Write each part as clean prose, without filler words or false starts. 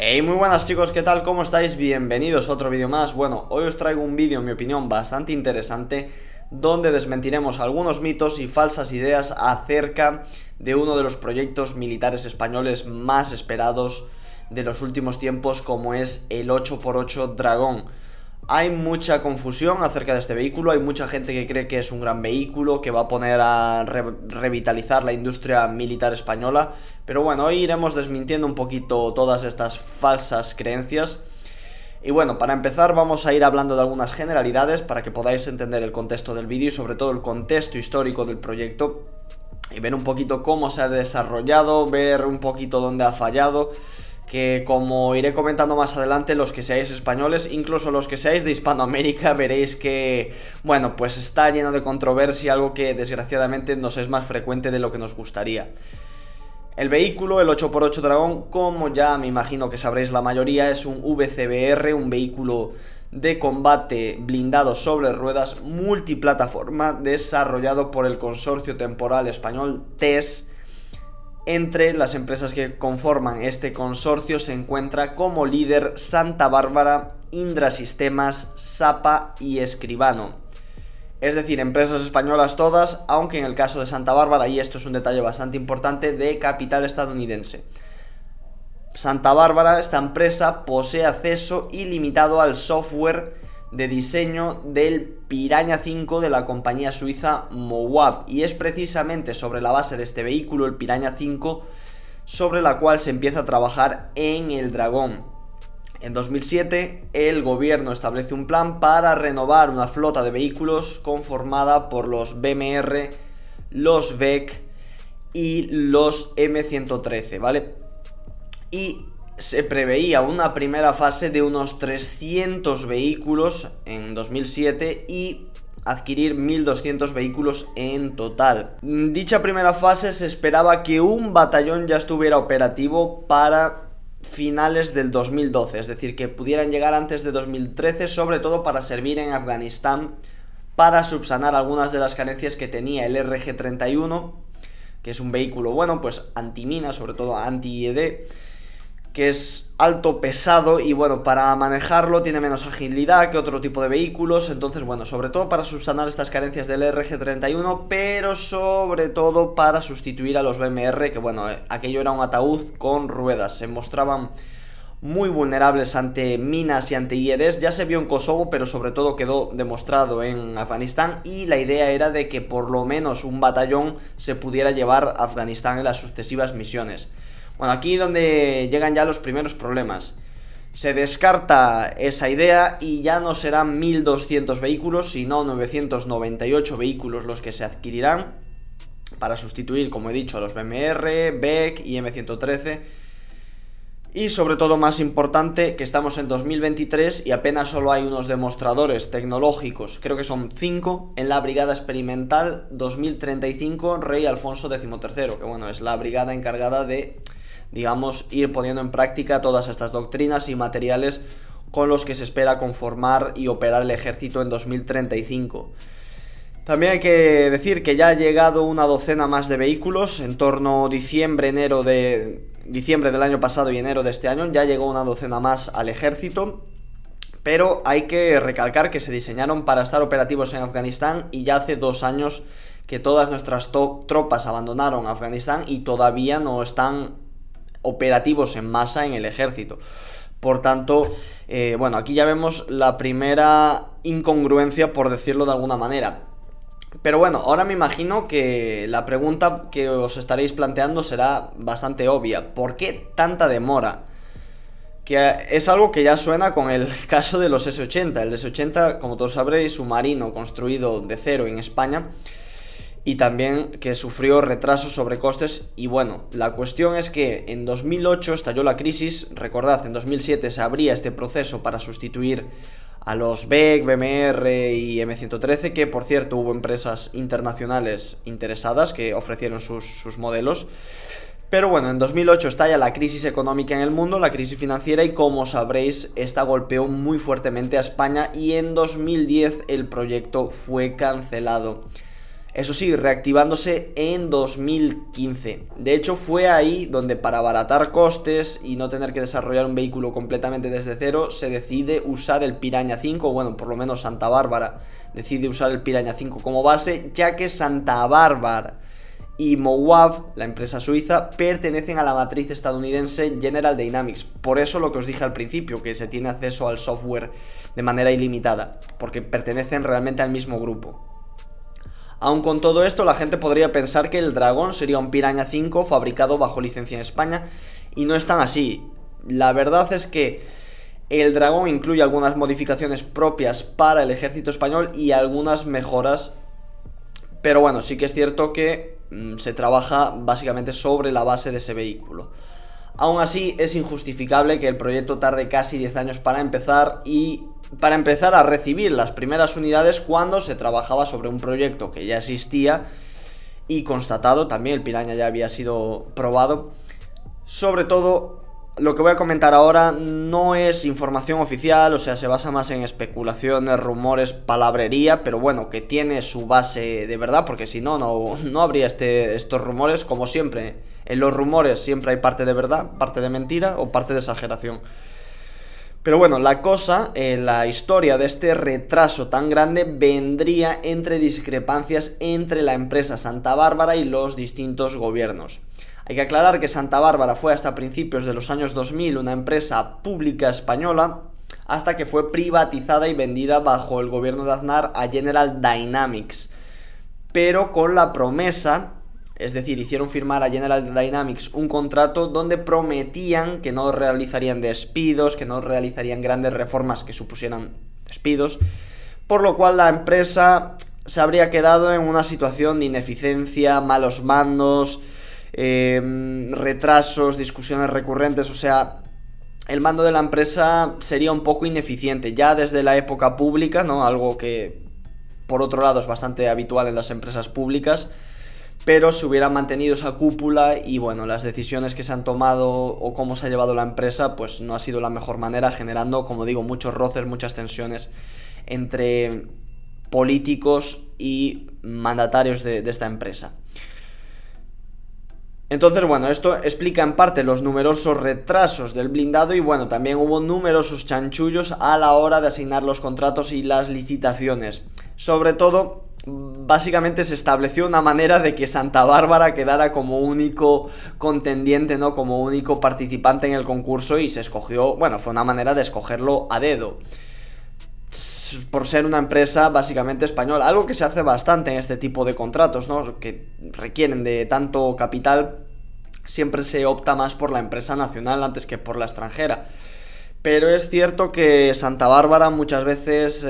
Hey, muy buenas chicos, ¿qué tal? ¿Cómo estáis? Bienvenidos a otro vídeo más. Bueno, hoy os traigo un vídeo, en mi opinión, bastante interesante, donde desmentiremos algunos mitos y falsas ideas acerca de uno de los proyectos militares españoles más esperados de los últimos tiempos, como es el 8x8 Dragón. Hay mucha confusión acerca de este vehículo, hay mucha gente que cree que es un gran vehículo, que va a poner a revitalizar la industria militar española, pero bueno, hoy iremos desmintiendo un poquito todas estas falsas creencias. Y bueno, para empezar vamos a ir hablando de algunas generalidades para que podáis entender el contexto del vídeo y sobre todo el contexto histórico del proyecto y ver un poquito cómo se ha desarrollado, ver un poquito dónde ha fallado, que como iré comentando más adelante, los que seáis españoles, incluso los que seáis de Hispanoamérica, veréis que, bueno, pues está lleno de controversia, algo que desgraciadamente nos es más frecuente de lo que nos gustaría. El vehículo, el 8x8 Dragón, como ya me imagino que sabréis la mayoría, es un VCBR, un vehículo de combate blindado sobre ruedas multiplataforma desarrollado por el consorcio temporal español TES. Entre las empresas que conforman este consorcio se encuentra como líder Santa Bárbara, Indra Sistemas, Sapa y Escribano. Es decir, empresas españolas todas, aunque en el caso de Santa Bárbara, y esto es un detalle bastante importante, de capital estadounidense. Santa Bárbara, esta empresa, posee acceso ilimitado al software de diseño del Piranha 5 de la compañía suiza Mowab, y es precisamente sobre la base de este vehículo, el Piranha 5, sobre la cual se empieza a trabajar en el Dragón. En 2007 el gobierno establece un plan para renovar una flota de vehículos conformada por los BMR, los VEC y los M113, ¿vale? Y se preveía una primera fase de unos 300 vehículos en 2007 y adquirir 1200 vehículos en total. Dicha primera fase se esperaba que un batallón ya estuviera operativo para finales del 2012, es decir, que pudieran llegar antes de 2013, sobre todo para servir en Afganistán, para subsanar algunas de las carencias que tenía el RG-31, que es un vehículo, bueno, pues antimina, sobre todo anti-IED, que es alto, pesado y bueno, para manejarlo tiene menos agilidad que otro tipo de vehículos. Entonces bueno, sobre todo para subsanar estas carencias del RG-31, pero sobre todo para sustituir a los BMR, que bueno, aquello era un ataúd con ruedas, se mostraban muy vulnerables ante minas y ante IEDs. Ya se vio en Kosovo, pero sobre todo quedó demostrado en Afganistán, y la idea era de que por lo menos un batallón se pudiera llevar a Afganistán en las sucesivas misiones. Bueno, aquí donde llegan ya los primeros problemas. Se descarta esa idea y ya no serán 1200 vehículos, sino 998 vehículos los que se adquirirán para sustituir, como he dicho, a los BMR, VEC y M113. Y sobre todo, más importante, que estamos en 2023 y apenas solo hay unos demostradores tecnológicos, creo que son 5, en la Brigada Experimental 2035 Rey Alfonso XIII, que bueno, es la brigada encargada de, digamos, ir poniendo en práctica todas estas doctrinas y materiales con los que se espera conformar y operar el ejército en 2035. También hay que decir que ya ha llegado una docena más de vehículos, en torno a diciembre del año pasado y enero de este año, ya llegó una docena más al ejército. Pero hay que recalcar que se diseñaron para estar operativos en Afganistán y ya hace 2 años que todas nuestras tropas abandonaron Afganistán y todavía no están operativos en masa en el ejército. Por tanto, bueno, aquí ya vemos la primera incongruencia, por decirlo de alguna manera. Pero bueno, ahora me imagino que la pregunta que os estaréis planteando será bastante obvia. ¿Por qué tanta demora? Que es algo que ya suena con el caso de los S-80. El S-80, como todos sabréis, submarino construido de cero en España, y también que sufrió retrasos, sobrecostes. Y bueno, la cuestión es que en 2008 estalló la crisis. Recordad, en 2007 se abría este proceso para sustituir a los VEC, BMR y M113, que por cierto hubo empresas internacionales interesadas que ofrecieron sus modelos. Pero bueno, en 2008 estalla la crisis económica en el mundo, la crisis financiera, y como sabréis, esta golpeó muy fuertemente a España y en 2010 el proyecto fue cancelado. Eso sí, reactivándose en 2015. De hecho, fue ahí donde, para abaratar costes y no tener que desarrollar un vehículo completamente desde cero, se decide usar el Piraña 5, bueno, por lo menos Santa Bárbara decide usar el Piraña 5 como base, ya que Santa Bárbara y Mouave, la empresa suiza, pertenecen a la matriz estadounidense General Dynamics. Por eso lo que os dije al principio, que se tiene acceso al software de manera ilimitada, porque pertenecen realmente al mismo grupo. Aun con todo esto, la gente podría pensar que el Dragón sería un Piraña 5 fabricado bajo licencia en España, y no es tan así. La verdad es que el Dragón incluye algunas modificaciones propias para el ejército español y algunas mejoras, pero bueno, sí que es cierto que se trabaja básicamente sobre la base de ese vehículo. Aún así, es injustificable que el proyecto tarde casi 10 años para empezar a recibir las primeras unidades, cuando se trabajaba sobre un proyecto que ya existía y constatado, también el Piraña ya había sido probado. Sobre todo, lo que voy a comentar ahora no es información oficial, o sea, se basa más en especulaciones, rumores, palabrería, pero bueno, que tiene su base de verdad, porque si no, no habría estos rumores. Como siempre, en los rumores siempre hay parte de verdad, parte de mentira o parte de exageración. Pero bueno, la cosa, la historia de este retraso tan grande vendría entre discrepancias entre la empresa Santa Bárbara y los distintos gobiernos. Hay que aclarar que Santa Bárbara fue hasta principios de los años 2000 una empresa pública española, hasta que fue privatizada y vendida bajo el gobierno de Aznar a General Dynamics, pero con la promesa, es decir, hicieron firmar a General Dynamics un contrato donde prometían que no realizarían despidos, que no realizarían grandes reformas que supusieran despidos, por lo cual la empresa se habría quedado en una situación de ineficiencia, malos mandos, retrasos, discusiones recurrentes. O sea, el mando de la empresa sería un poco ineficiente ya desde la época pública, ¿no? Algo que por otro lado es bastante habitual en las empresas públicas, pero se hubiera mantenido esa cúpula y bueno, las decisiones que se han tomado o cómo se ha llevado la empresa pues no ha sido la mejor manera, generando, como digo, muchos roces, muchas tensiones entre políticos y mandatarios de esta empresa. Entonces, bueno, esto explica en parte los numerosos retrasos del blindado y bueno, también hubo numerosos chanchullos a la hora de asignar los contratos y las licitaciones. Sobre todo, básicamente se estableció una manera de que Santa Bárbara quedara como único contendiente, ¿no? Como único participante en el concurso, y se escogió, bueno, fue una manera de escogerlo a dedo, por ser una empresa básicamente española, algo que se hace bastante en este tipo de contratos, ¿no? Que requieren de tanto capital, siempre se opta más por la empresa nacional antes que por la extranjera. Pero es cierto que Santa Bárbara muchas veces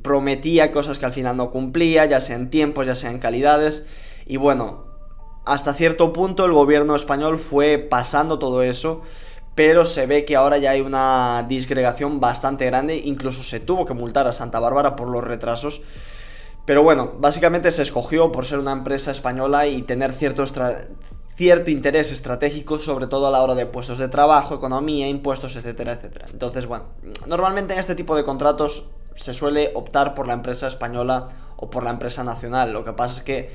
prometía cosas que al final no cumplía, ya sea en tiempos, ya sea en calidades, y bueno, hasta cierto punto el gobierno español fue pasando todo eso, pero se ve que ahora ya hay una disgregación bastante grande, incluso se tuvo que multar a Santa Bárbara por los retrasos. Pero bueno, básicamente se escogió por ser una empresa española y tener cierto interés estratégico, sobre todo a la hora de puestos de trabajo, economía, impuestos, etcétera, etcétera. Entonces, bueno, normalmente en este tipo de contratos se suele optar por la empresa española o por la empresa nacional. Lo que pasa es que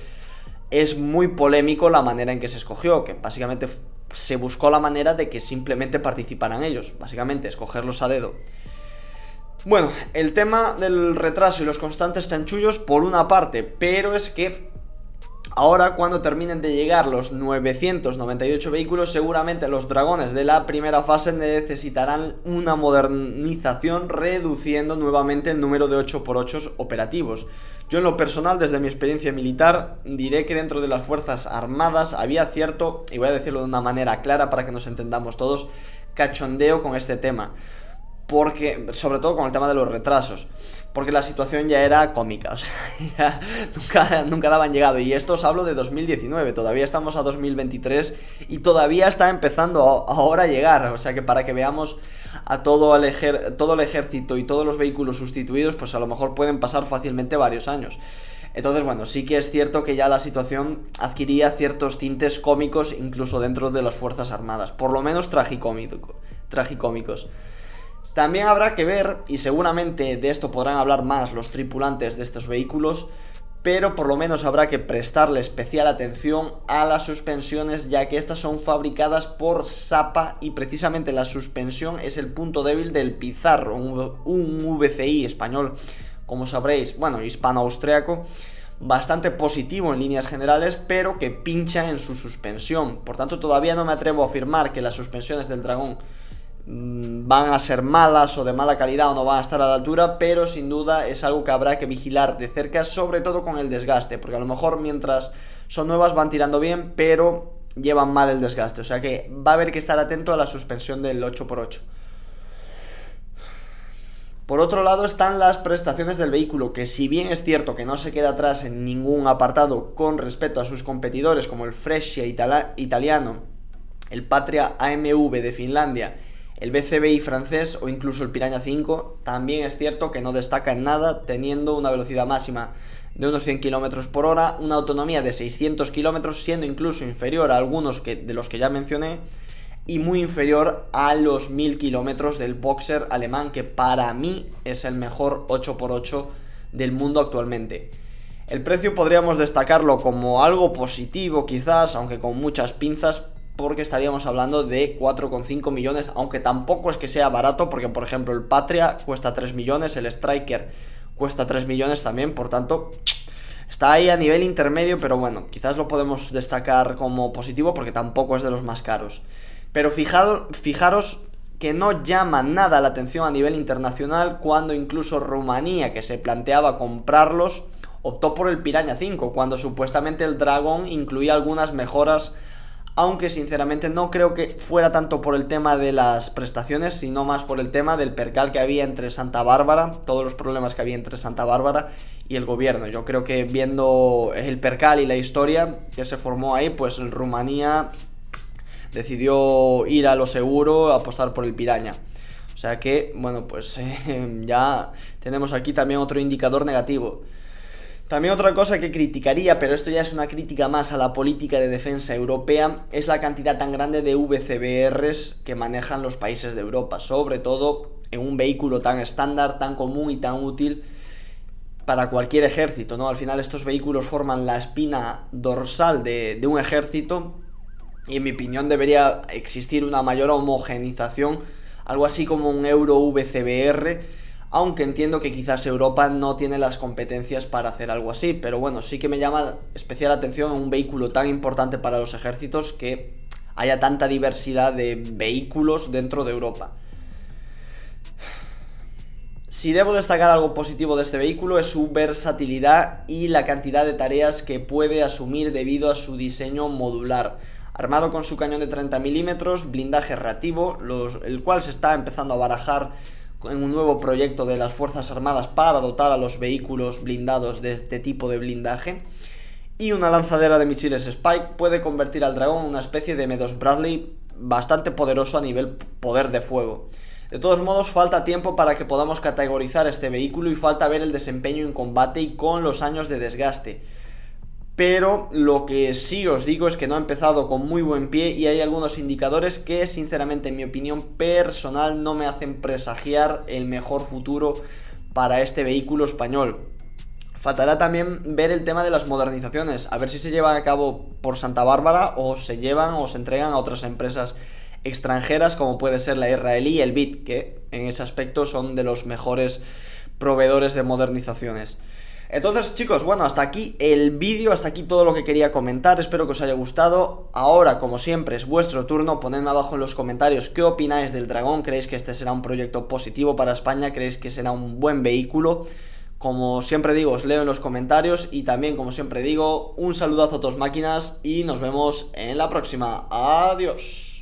es muy polémico la manera en que se escogió, que básicamente se buscó la manera de que simplemente participaran ellos, básicamente escogerlos a dedo. Bueno, el tema del retraso y los constantes chanchullos por una parte, pero es que ahora, cuando terminen de llegar los 998 vehículos, seguramente los dragones de la primera fase necesitarán una modernización, reduciendo nuevamente el número de 8x8 operativos. Yo, en lo personal, desde mi experiencia militar, diré que dentro de las Fuerzas Armadas había cierto, y voy a decirlo de una manera clara para que nos entendamos todos, cachondeo con este tema. Porque, sobre todo con el tema de los retrasos, porque la situación ya era cómica, o sea, ya nunca daban llegado. Y esto os hablo de 2019, todavía estamos a 2023 y todavía está empezando ahora a llegar. O sea que para que veamos a todo el ejército y todos los vehículos sustituidos, pues a lo mejor pueden pasar fácilmente varios años. Entonces, bueno, sí que es cierto que ya la situación adquiría ciertos tintes cómicos incluso dentro de las Fuerzas Armadas, por lo menos tragicómicos. También habrá que ver, y seguramente de esto podrán hablar más los tripulantes de estos vehículos, pero por lo menos habrá que prestarle especial atención a las suspensiones, ya que estas son fabricadas por Sapa y precisamente la suspensión es el punto débil del Pizarro, un VCI español, como sabréis, bueno, hispano-austriaco, bastante positivo en líneas generales, pero que pincha en su suspensión. Por tanto, todavía no me atrevo a afirmar que las suspensiones del Dragón van a ser malas o de mala calidad o no van a estar a la altura, pero sin duda es algo que habrá que vigilar de cerca, sobre todo con el desgaste, porque a lo mejor mientras son nuevas van tirando bien, pero llevan mal el desgaste, o sea que va a haber que estar atento a la suspensión del 8x8. Por otro lado están las prestaciones del vehículo, que si bien es cierto que no se queda atrás en ningún apartado con respecto a sus competidores como el Freccia italiano, el Patria AMV de Finlandia, el BCBI francés o incluso el Piranha 5, también es cierto que no destaca en nada, teniendo una velocidad máxima de unos 100 km por hora, una autonomía de 600 km, siendo incluso inferior a algunos de los que ya mencioné, y muy inferior a los 1000 km del Boxer alemán, que para mí es el mejor 8x8 del mundo actualmente. El precio podríamos destacarlo como algo positivo quizás, aunque con muchas pinzas, porque estaríamos hablando de 4,5 millones, aunque tampoco es que sea barato, porque por ejemplo el Patria cuesta 3 millones, el Striker cuesta 3 millones también, por tanto está ahí a nivel intermedio, pero bueno, quizás lo podemos destacar como positivo porque tampoco es de los más caros. Pero fijaros que no llama nada la atención a nivel internacional cuando incluso Rumanía, que se planteaba comprarlos, optó por el Piranha 5, cuando supuestamente el Dragon incluía algunas mejoras, aunque sinceramente no creo que fuera tanto por el tema de las prestaciones, sino más por el tema del percal que había entre Santa Bárbara, todos los problemas que había entre Santa Bárbara y el gobierno. Yo creo que viendo el percal y la historia que se formó ahí, pues el Rumanía decidió ir a lo seguro, apostar por el Piranha. O sea que, bueno, pues ya tenemos aquí también otro indicador negativo. También otra cosa que criticaría, pero esto ya es una crítica más a la política de defensa europea, es la cantidad tan grande de VCBRs que manejan los países de Europa, sobre todo en un vehículo tan estándar, tan común y tan útil para cualquier ejército, ¿no? Al final estos vehículos forman la espina dorsal de un ejército y en mi opinión debería existir una mayor homogenización, algo así como un Euro VCBR, aunque entiendo que quizás Europa no tiene las competencias para hacer algo así, pero bueno, sí que me llama especial atención en un vehículo tan importante para los ejércitos que haya tanta diversidad de vehículos dentro de Europa. Si debo destacar algo positivo de este vehículo es su versatilidad y la cantidad de tareas que puede asumir debido a su diseño modular. Armado con su cañón de 30 milímetros, blindaje reactivo, el cual se está empezando a barajar en un nuevo proyecto de las Fuerzas Armadas para dotar a los vehículos blindados de este tipo de blindaje, y una lanzadera de misiles Spike puede convertir al Dragón en una especie de M2 Bradley bastante poderoso a nivel poder de fuego. De todos modos, falta tiempo para que podamos categorizar este vehículo y falta ver el desempeño en combate y con los años de desgaste. Pero lo que sí os digo es que no ha empezado con muy buen pie y hay algunos indicadores que sinceramente en mi opinión personal no me hacen presagiar el mejor futuro para este vehículo español. Faltará también ver el tema de las modernizaciones, a ver si se llevan a cabo por Santa Bárbara o se llevan o se entregan a otras empresas extranjeras como puede ser la israelí y el BIT, que en ese aspecto son de los mejores proveedores de modernizaciones. Entonces chicos, bueno, hasta aquí el vídeo, hasta aquí todo lo que quería comentar, espero que os haya gustado. Ahora, como siempre, es vuestro turno, ponedme abajo en los comentarios qué opináis del Dragón, ¿creéis que este será un proyecto positivo para España? ¿Creéis que será un buen vehículo? Como siempre digo, os leo en los comentarios y también, como siempre digo, un saludazo a todos máquinas y nos vemos en la próxima. Adiós.